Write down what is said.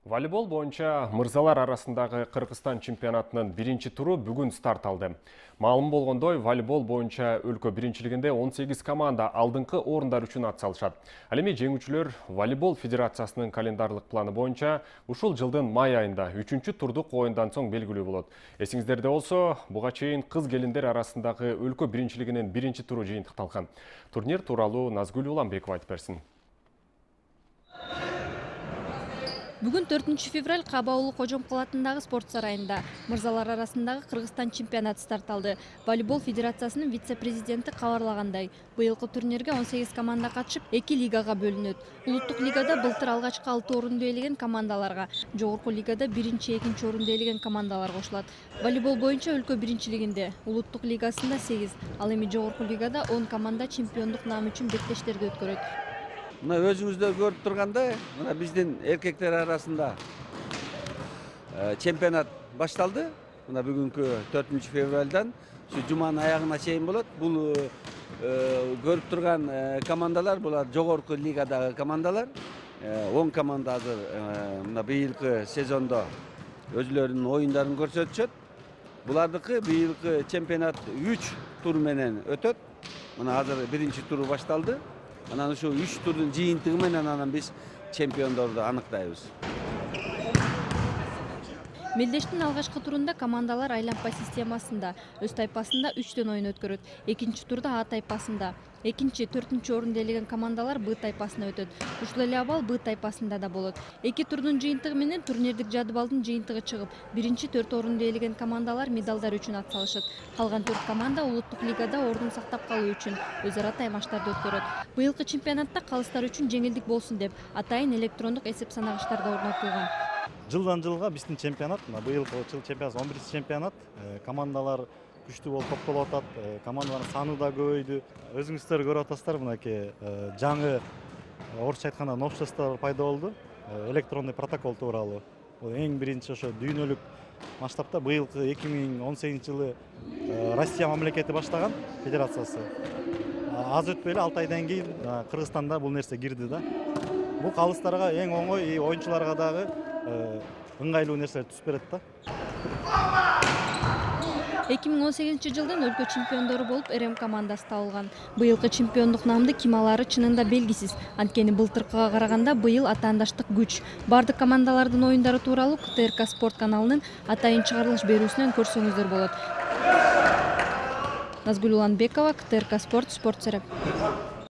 Волейбол боюнча мырзалар арасындагы Кыргызстан чемпионатынын биринчи туру бүгүн старт алды. Маалым болгондой, волейбол боюнча өлкө биринчилигинде 18 команда алдыңкы орундар үчүн ат салышат. Ал эми жеңүүчүлөр волейбол федерациясынын календарлык планы боюнча ушул жылдын май айында 3-чү турдук оюндан соң белгилүү болот. Эсиңиздерде болсо, буга чейин кыз келиндер арасындагы өлкө биринчилигинин биринчи туру жыйынтыкталган. Турнир тууралуу Назгүл Уланбекова айтып берсин. Бүгін 4 февраль Кабаулы Кожомкул атындагы спорт сарайында мырзалар арасындагы Кыргызстан чемпионаты старт алды. Волейбол федерациясынын вице-президенти кабарлагандай, быйылкы турнирге 18 команда катышып, 2 лигага бөлүнөт. Улуттук лигада былтыр алгачкы 6 орунду ээлеген командаларга, жогорку лигада 1-2 орунду ээлеген командалар кошулат. Волейбол боюнча өлкө биринчилигинде, улуттук лигасында 8, ал эми жогорку лигада 10 команда чемпиондук наам үчүн беттештерди өткөрөт. Мына өзүңүздөр көрүп тургандай, мына биздин эркектер арасында чемпионат башталды. Мына бүгүнкү 4 февралдан ушу жуманын аягына чейин болот. Бул көрүп турган командалар, булар жогорку лигадагы командалар. 10 команда азыр мына быйылкы сезондо өзлөрүнүн оюндарын көрсөтүшөт. Булардыкы быйылкы чемпионат 3 тур менен өтөт. Мына азыр биринчи туру башталды. Анан ушу 3 турдун жыйынтыгы менен анан биз чемпиондорду аныктайбыз. Мелдештин алгачкы турунда командалар айланпа системасында өз тайпасында 3төн оюн өткөрөт. Экинчи турда А тайпасында, экинчи, 4-чү орунду ээлеген командалар Б тайпасына өтөт. Ушул эле абал Б тайпасында да болот. 2 турдун жыйынтыгы менен турнирдик жадыбалдын жыйынтыгы чыгып, 1-4 орунду ээлеген командалар медалдар үчүн ат салышат. Калган 4 команда улуттук лигада ордун сактап калуу үчүн өз ара таймаштарды өткөрөт. Быйылкы чемпионатта калыстар үчүн жеңилдик болсун деп, атайын электрондук эсеп санагычтар да орнотулган. Жылдан жылга биздин чемпионат, быйылкы жыл чемпионат 11 чемпионат, командалар күчтүү болуп топтолуп атат, командалардын саны да көбөйдү. Өзүңүздөр көрүп атасыздар, мынакей жаңы орусча айтканда новшестволор пайда болду. Электронный протокол тууралуу. Бул эң биринчи ошо дүйнөлүк масштабта быйылкы 2018 жылы Россия мамлекети баштаган федерациясы. Аз өтпөй эле 6 айдан кийин Кыргызстанда бул нерсе кирди да. Бул калыстарга эң оңой, оюнчуларга дагы ыңгайлуу нерселер түсүп берет да. 2018 жылдын өлкө чемпиондору болуп РМ командасы табылган. Быйылкы чемпиондук наамды ким алары чынында белгисиз. Анткени былтыркыга караганда быйыл атаандаштык күч. Бардык командалардын оюндары тууралуу КТРК спорт каналынын атайын чыгарылыш берүүсүнөн көрсөңүздөр болот. Назгүл Уланбекова, КТРК спорт, спорт сереп.